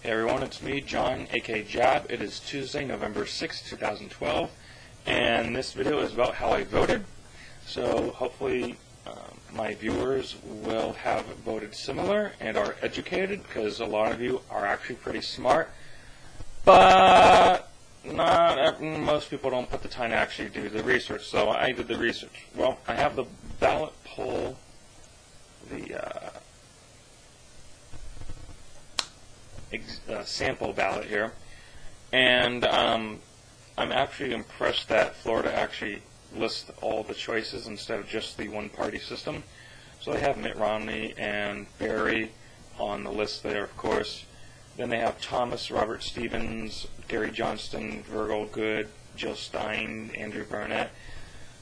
Hey everyone, it's me, John, aka Jab. It is Tuesday, November 6, 2012, and this video is about how I voted. So hopefully my viewers will have voted similar and are educated, because a lot of you are actually pretty smart, but most people don't put the time to actually do the research. So I did the research. Well, I have the ballot poll, sample ballot here, and I'm actually impressed that Florida actually lists all the choices instead of just the one-party system. So they have Mitt Romney and Barry on the list there, of course. Then they have Thomas, Robert Stevens, Gary Johnston, Virgil Good, Jill Stein, Andrew Burnett,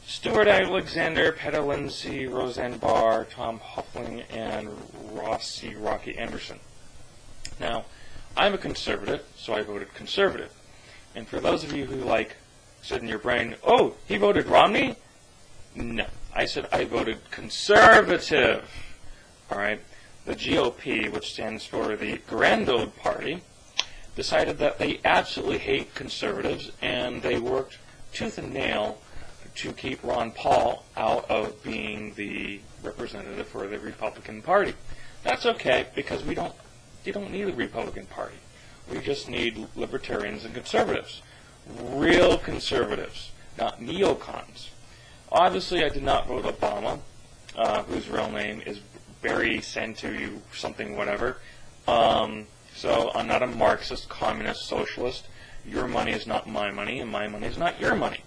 Stuart Alexander, Petter Lindsay, Roseanne Barr, Tom Huffling, and Rocky Anderson. Now, I'm a conservative, so I voted conservative. And for those of you who said in your brain, oh, he voted Romney? No, I said I voted conservative. Alright, the GOP, which stands for the Grand Old Party, decided that they absolutely hate conservatives, and they worked tooth and nail to keep Ron Paul out of being the representative for the Republican Party. That's okay, because you don't need a Republican Party. We just need libertarians and conservatives. Real conservatives, not neocons. Obviously, I did not vote Obama, whose real name is Barry Santu something whatever. So I'm not a Marxist, communist, socialist. Your money is not my money, and my money is not your money.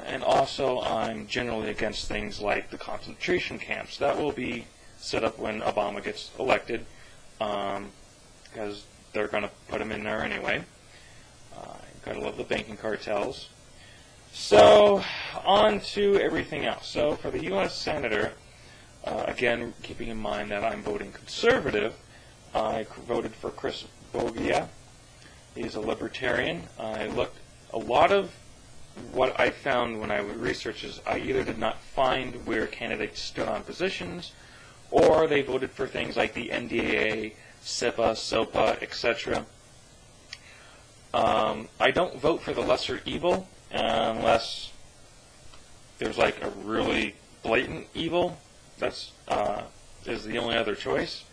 And also, I'm generally against things like the concentration camps. That will be set up when Obama gets elected, because they're going to put him in there anyway. Gotta love the banking cartels. So, on to everything else. So, for the U.S. Senator, again, keeping in mind that I'm voting conservative, I voted for Chris Bogia. He's a libertarian. I looked, a lot of what I found when I would research is I either did not find where candidates stood on positions, or they voted for things like the NDAA, SIPA, SOPA, etc. I don't vote for the lesser evil unless there's a really blatant evil. That's is the only other choice.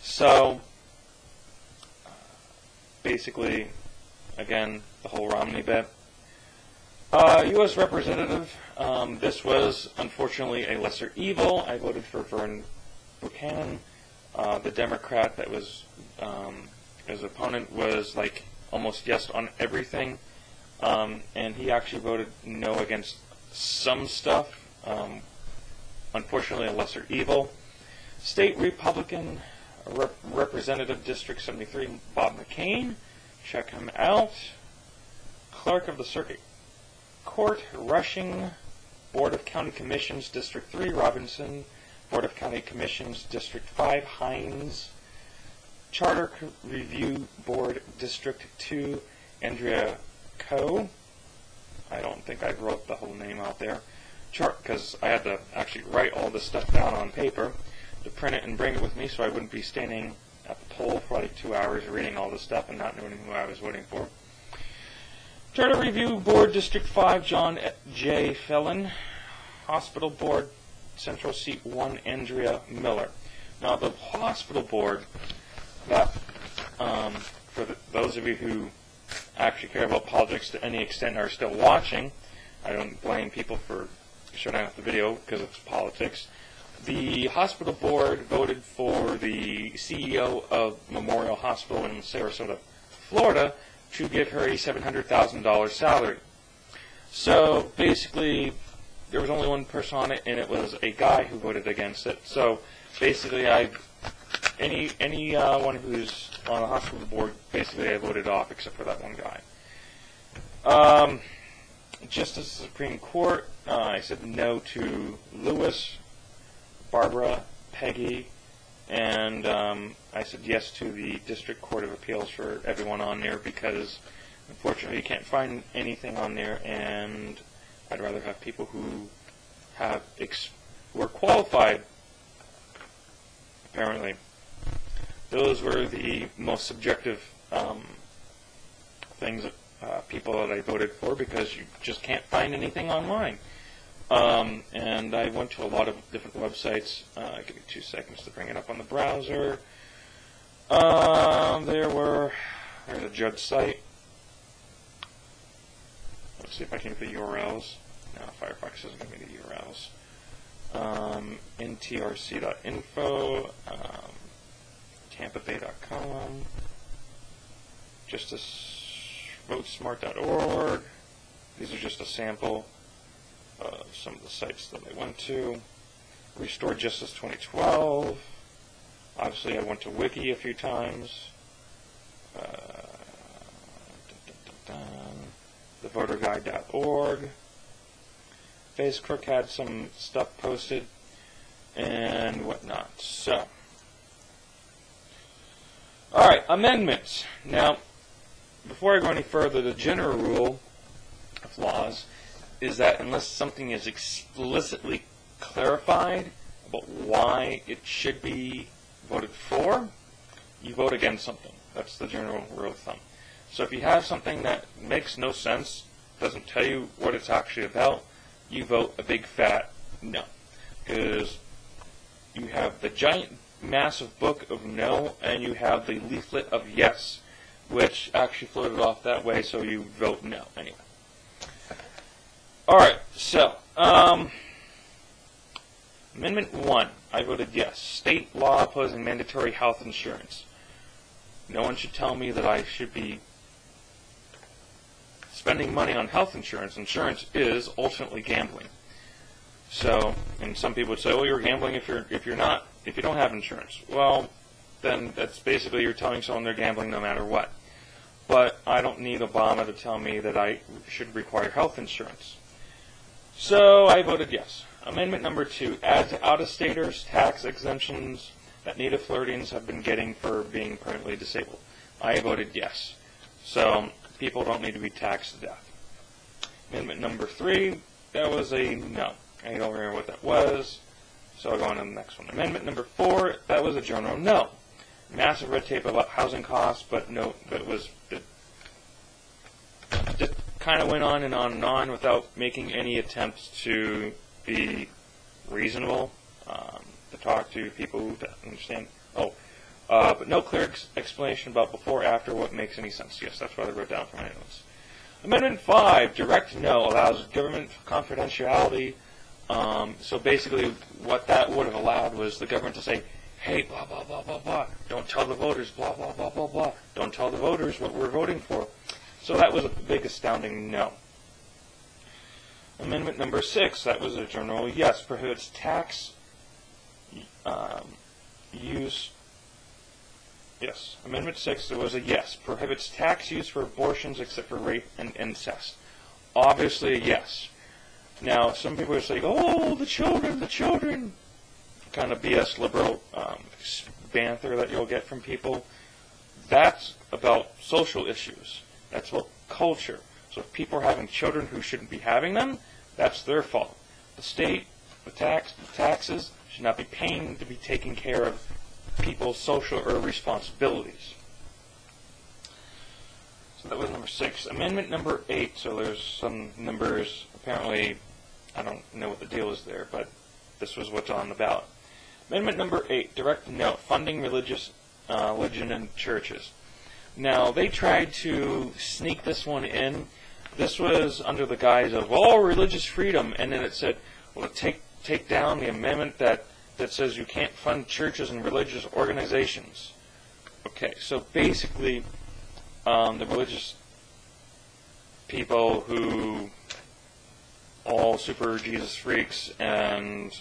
So basically, again, the whole Romney bit. U.S. Representative, this was unfortunately a lesser evil. I voted for Vern Buchanan. The Democrat that was his opponent was almost yes on everything, and he actually voted no against some stuff. Unfortunately, a lesser evil. State Republican Representative District 73, Bob McCain. Check him out. Clerk of the Circuit Court, Rushing. Board of County Commissions, District 3, Robinson. Board of County Commissions, District 5, Hines. Charter Review Board, District 2, Andrea Coe. I don't think I wrote the whole name out there, because I had to actually write all this stuff down on paper to print it and bring it with me, so I wouldn't be standing at the poll for 2 hours reading all this stuff and not knowing who I was voting for. Charter Review Board, District 5, John J. Felon. Hospital Board, Central Seat 1, Andrea Miller. Now, the hospital board, that for those of you who actually care about politics to any extent and are still watching, I don't blame people for shutting off the video because it's politics. The hospital board voted for the CEO of Memorial Hospital in Sarasota, Florida, to give her a $700,000 salary. So basically, there was only one person on it, and it was a guy who voted against it. So basically, anyone who's on the hospital board, basically I voted off except for that one guy. Justice of the Supreme Court, I said no to Lewis, Barbara, Peggy, and I said yes to the District Court of Appeals for everyone on there, because unfortunately you can't find anything on there, and I'd rather have people who were qualified, apparently. those were the most subjective things, people that I voted for, because you just can't find anything online. And I went to a lot of different websites. Give me 2 seconds to bring it up on the browser. There's a judge site. Let's see if I can get the URLs. No, Firefox doesn't give me the URLs. ntrc.info, tampabay.com, justicevotesmart.org. These are just a sample of some of the sites that I went to. Restore Justice 2012. Obviously, I went to Wiki a few times. thevoterguide.org. Facebook had some stuff posted and whatnot. So, alright, amendments. Now, before I go any further, the general rule of laws is that unless something is explicitly clarified about why it should be voted for, you vote against something. That's the general rule of thumb. So if you have something that makes no sense, doesn't tell you what it's actually about, you vote a big fat no. Because you have the giant massive book of no, and you have the leaflet of yes, which actually floated off that way, so you vote no anyway. Alright, so, Amendment 1, I voted yes. State law opposing mandatory health insurance. No one should tell me that I should be spending money on health insurance. Insurance is ultimately gambling. So, and some people would say, well, you're gambling if you don't have insurance. Well, then that's basically you're telling someone they're gambling no matter what. But I don't need Obama to tell me that I should require health insurance. So I voted yes. Amendment number 2, add to out-of-staters tax exemptions that Native Floridians have been getting for being permanently disabled. I voted yes. So people don't need to be taxed to death. Amendment number 3, that was a no. I don't remember what that was, so I'll go on to the next one. Amendment number 4, that was a general no. Massive red tape about housing costs, but no, it just kind of went on and on and on without making any attempts to be reasonable, to talk to people who understand. But no clear explanation about before or after what makes any sense. Yes, that's what I wrote down for my notes. Amendment 5, direct no, allows government confidentiality. So basically what that would have allowed was the government to say, hey, blah, blah, blah, blah, blah. Don't tell the voters, blah, blah, blah, blah, blah. Don't tell the voters what we're voting for. So that was a big, astounding no. Amendment number 6, that was a general yes, prohibits tax use. Yes, Amendment 6, there was a yes, prohibits tax use for abortions except for rape and incest. Obviously a yes. Now, some people are saying, oh, the children. Kind of BS liberal banter that you'll get from people. That's about social issues. That's about culture. So if people are having children who shouldn't be having them, that's their fault. The state, the taxes should not be paying to be taking care of people's social or responsibilities. So that was number 6. Amendment number 8. So there's some numbers. Apparently, I don't know what the deal is there, but this was what's on the ballot. Amendment number 8, direct no, funding religion and churches. Now, they tried to sneak this one in. This was under the guise of, religious freedom, and then it said, well, take down the amendment that says you can't fund churches and religious organizations. Okay, so basically, the religious people who, all super Jesus freaks and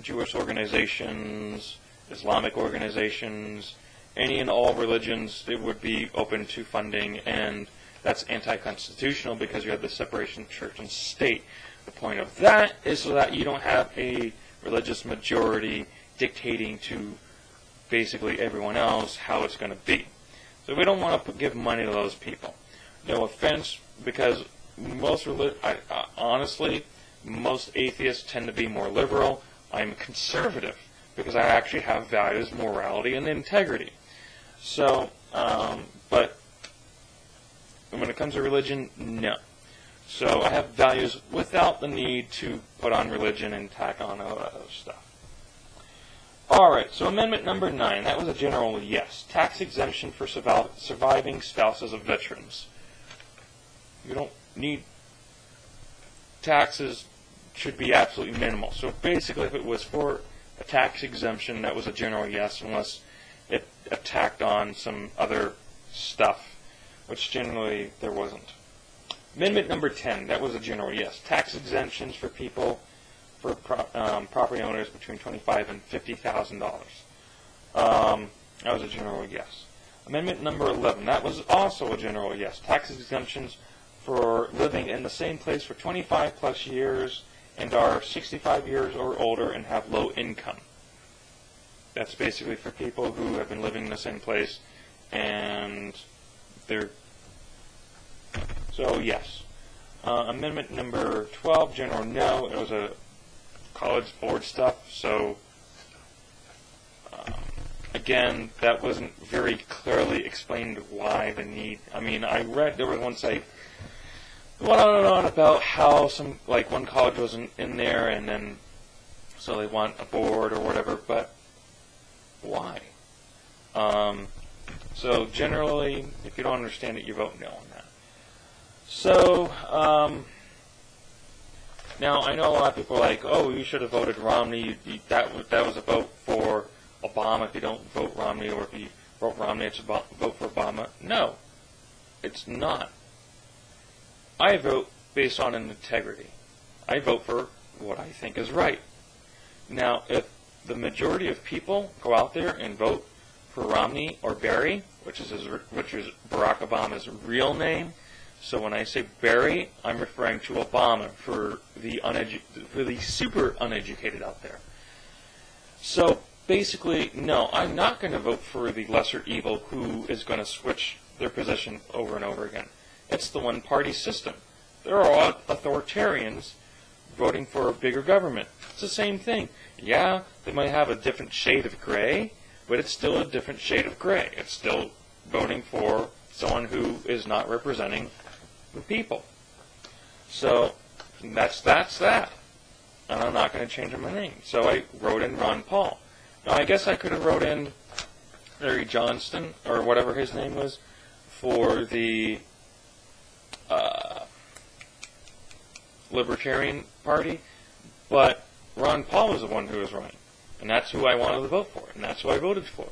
Jewish organizations, Islamic organizations, any and all religions, they would be open to funding, and that's anti-constitutional because you have the separation of church and state. The point of that is so that you don't have a religious majority dictating to basically everyone else how it's going to be. So we don't want to give money to those people. No offense, because honestly, most atheists tend to be more liberal. I'm conservative, because I actually have values, morality, and integrity. So, but when it comes to religion, no. So I have values without the need to put on religion and tack on all that other stuff. Alright, so amendment number 9, that was a general yes. Tax exemption for surviving spouses of veterans. You don't need taxes, should be absolutely minimal. So basically, if it was for a tax exemption, that was a general yes, unless it attacked on some other stuff, which generally there wasn't. Amendment number 10, that was a general yes. Tax exemptions for people, for property owners between $25,000 and $50,000. That was a general yes. Amendment number 11, that was also a general yes. Tax exemptions for living in the same place for 25 plus years and are 65 years or older and have low income. That's basically for people who have been living in the same place and they're... So, yes. Amendment number 12, general no. It was a college board stuff, so again, that wasn't very clearly explained why the need. I mean, I read, there was one site went on and on about how some, like one college wasn't in there, and then so they want a board or whatever, but why? So generally, if you don't understand it, you vote no on that. So, now I know a lot of people are like, oh, you should have voted Romney. That was a vote for Obama. If you don't vote Romney, or if you vote Romney, it's a vote for Obama. No, it's not. I vote based on an integrity. I vote for what I think is right. Now, if the majority of people go out there and vote for Romney or Barry, which is Barack Obama's real name, so when I say Barry, I'm referring to Obama for the super uneducated out there. So basically, no, I'm not going to vote for the lesser evil who is going to switch their position over and over again. It's the one-party system. There are authoritarians voting for a bigger government. It's the same thing. Yeah, they might have a different shade of gray, but it's still a different shade of gray. It's still voting for someone who is not representing the people. So that's that. And I'm not going to change my name. So I wrote in Ron Paul. Now I guess I could have wrote in Larry Johnston, or whatever his name was, for the Libertarian Party, but Ron Paul was the one who was running, and that's who I wanted to vote for, and that's who I voted for.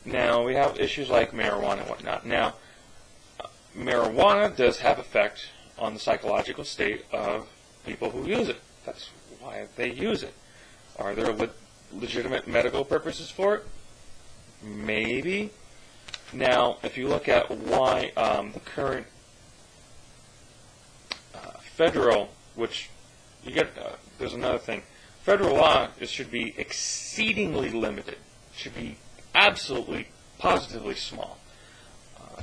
Now, we have issues like marijuana and whatnot. Now, marijuana does have effect on the psychological state of people who use it. That's why they use it. Are there legitimate medical purposes for it? Maybe. Now, if you look at why the current federal, which you get, there's another thing. Federal law should be exceedingly limited. Should be absolutely, positively small.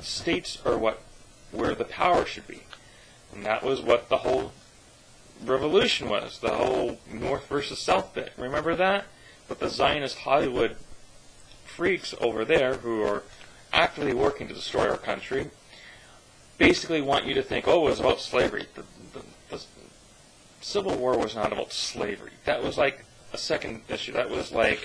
States are where the power should be, and that was what the whole revolution was. The whole North versus South bit. Remember that? But the Zionist Hollywood freaks over there, who are actively working to destroy our country, basically want you to think, oh, it was about slavery. The Civil War was not about slavery. That was like a second issue. That was like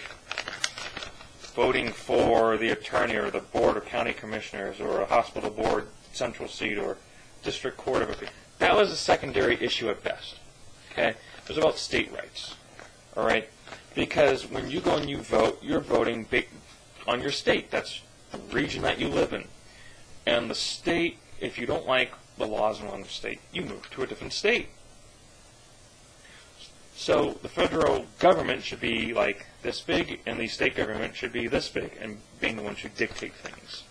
voting for the attorney or the board of county commissioners or a hospital board central seat or district court of appeal. That was a secondary issue at best. Okay? It was about state rights. All right? Because when you go and you vote, you're voting on your state. That's the region that you live in. And the state, if you don't like the laws in one state, you move to a different state. So the federal government should be like this big, and the state government should be this big, and being the ones who dictate things.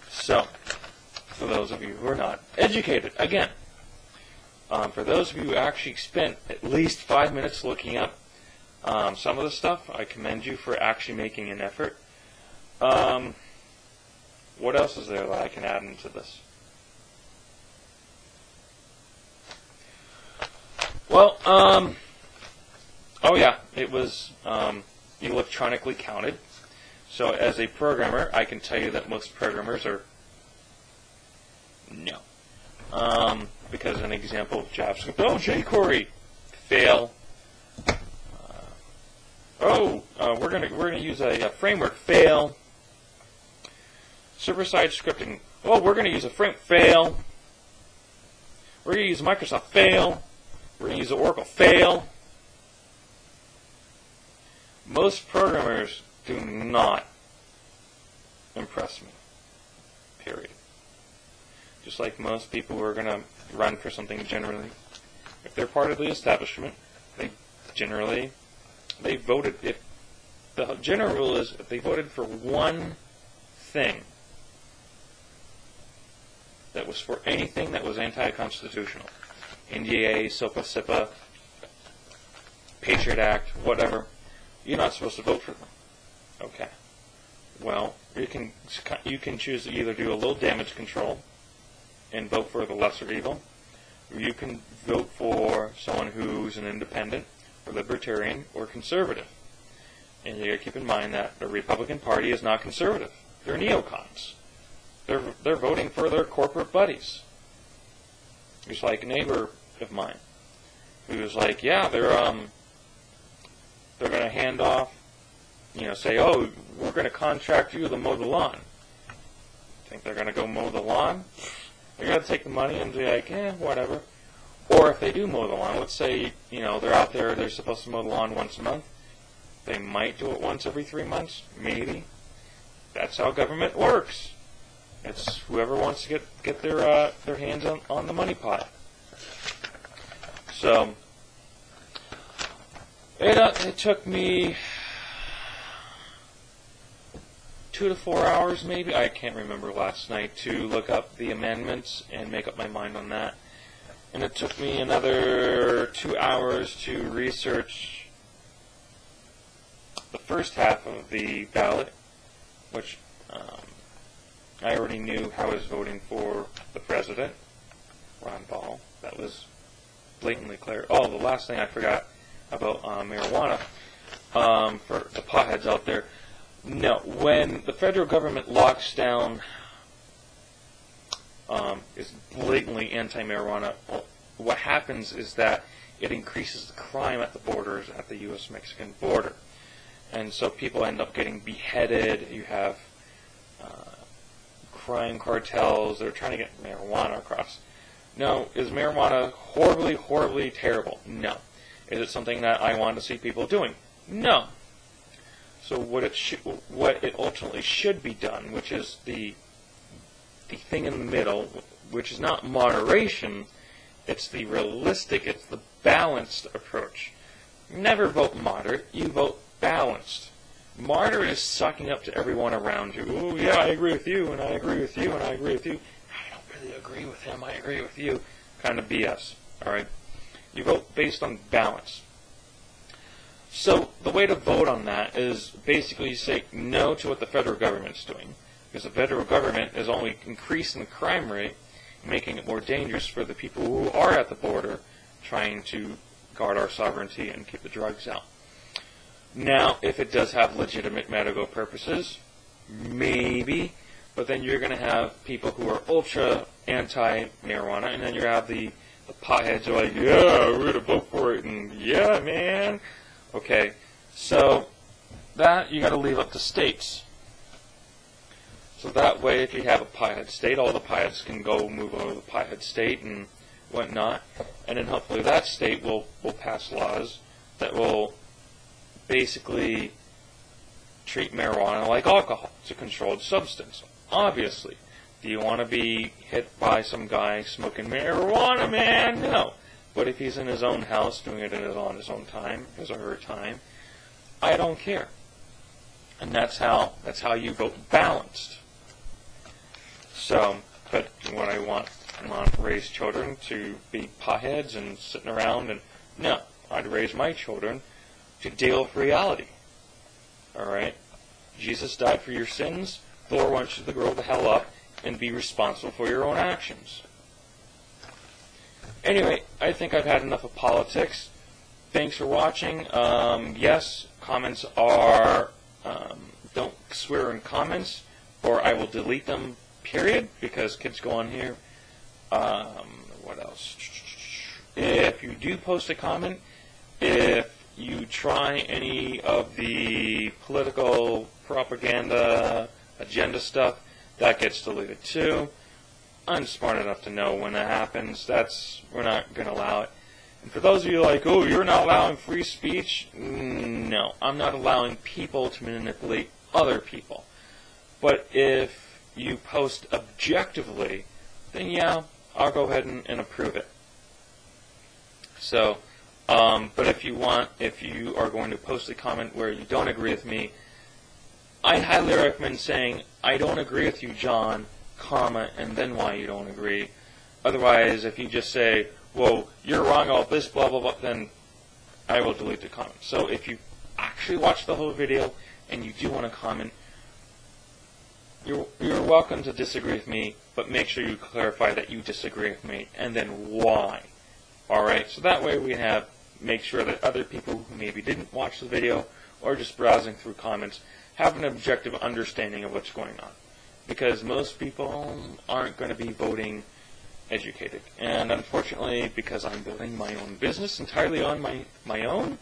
So, for those of you who are not educated, again, for those of you who actually spent at least 5 minutes looking up some of the stuff, I commend you for actually making an effort. What else is there that I can add into this? Well, oh yeah, it was electronically counted. So as a programmer, I can tell you that most programmers are no. Because an example of JavaScript, jQuery, fail. We're gonna use a framework, fail. Server-side scripting, we're gonna use a fail. We're gonna use Microsoft, fail. We're gonna use Oracle, fail. Most programmers do not impress me, period. Just like most people who are going to run for something generally. If they're part of the establishment, they voted. If the general rule is if they voted for one thing that was for anything that was anti-constitutional, NDA, SOPA, SIPA, Patriot Act, whatever, you're not supposed to vote for them. Okay. Well, you can choose to either do a little damage control and vote for the lesser evil, or you can vote for someone who's an independent, or libertarian, or conservative. And you got to keep in mind that the Republican Party is not conservative. They're neocons. They're voting for their corporate buddies. It's like a neighbor of mine who was like, yeah, they're going to hand off, say, we're going to contract you to mow the lawn. Think they're going to go mow the lawn? They're going to take the money and be like, whatever. Or if they do mow the lawn, let's say, they're out there, they're supposed to mow the lawn once a month. They might do it once every 3 months, maybe. That's how government works. It's whoever wants to get their hands on the money pot. So, it took me 2 to 4 hours, maybe, I can't remember, last night to look up the amendments and make up my mind on that. And it took me another 2 hours to research the first half of the ballot, which I already knew how I was voting for the president, Ron Paul. That was blatantly clear. The last thing I forgot about marijuana, for the potheads out there. No, when the federal government locks down, is blatantly anti-marijuana, what happens is that it increases the crime at the borders, at the U.S.-Mexican border. And so people end up getting beheaded. You have crime cartels that are trying to get marijuana across. No, is marijuana horribly, horribly terrible? No. Is it something that I want to see people doing? No. So what it ultimately should be done, which is the thing in the middle, which is not moderation, it's the realistic, it's the balanced approach. Never vote moderate, you vote balanced. Moderate is sucking up to everyone around you. Oh yeah, I agree with you, and I agree with you, and I agree with you. I don't really agree with him, I agree with you. Kind of BS, alright? You vote based on balance. So the way to vote on that is basically you say no to what the federal government's doing, because the federal government is only increasing the crime rate, making it more dangerous for the people who are at the border trying to guard our sovereignty and keep the drugs out. Now, if it does have legitimate medical purposes, maybe, but then you're going to have people who are ultra anti-marijuana, and then you have the potheads who are like, yeah, we're going to vote for it, and yeah, man. Okay, so that you got to leave up to states. So that way, if you have a piehead state, all the pieheads can go move over to the piehead state and whatnot, and then hopefully that state will pass laws that will basically treat marijuana like alcohol. It's a controlled substance. Obviously, do you want to be hit by some guy smoking marijuana, man? No. But if he's in his own house doing it on his own time, his or her time, I don't care. And that's how you vote balanced. So, but what I want to raise children to be potheads and sitting around, and no, I'd raise my children to deal with reality. Alright? Jesus died for your sins. Thor wants you to grow the hell up and be responsible for your own actions. Anyway, I think I've had enough of politics. Thanks for watching. Yes, comments are don't swear in comments, or I will delete them, period, because kids go on here. What else? If you do post a comment, if you try any of the political propaganda agenda stuff, that gets deleted too. I'm smart enough to know when that happens. We're not going to allow it. And for those of you like, oh, you're not allowing free speech, no, I'm not allowing people to manipulate other people. But if you post objectively, then yeah, I'll go ahead and approve it. So, but if you are going to post a comment where you don't agree with me, I highly recommend saying, I don't agree with you, John, comma, and then why you don't agree. Otherwise, if you just say, well, you're wrong about this, blah, blah, blah, then I will delete the comment. So if you actually watch the whole video and you do want to comment, you're welcome to disagree with me, but make sure you clarify that you disagree with me, and then why. Alright, so that way we make sure that other people who maybe didn't watch the video or just browsing through comments have an objective understanding of what's going on. Because most people aren't going to be voting educated. And unfortunately, because I'm building my own business entirely on my own,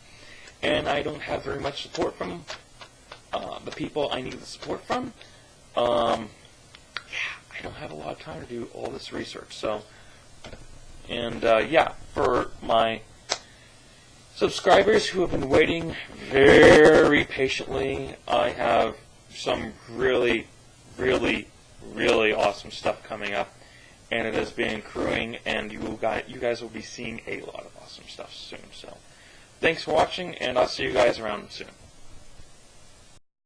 and I don't have very much support from the people I need the support from, I don't have a lot of time to do all this research. So, and yeah, for my subscribers who have been waiting very patiently, I have some really, really, really awesome stuff coming up. And it has been accruing, and you guys will be seeing a lot of awesome stuff soon. So, thanks for watching, and I'll see you guys around soon.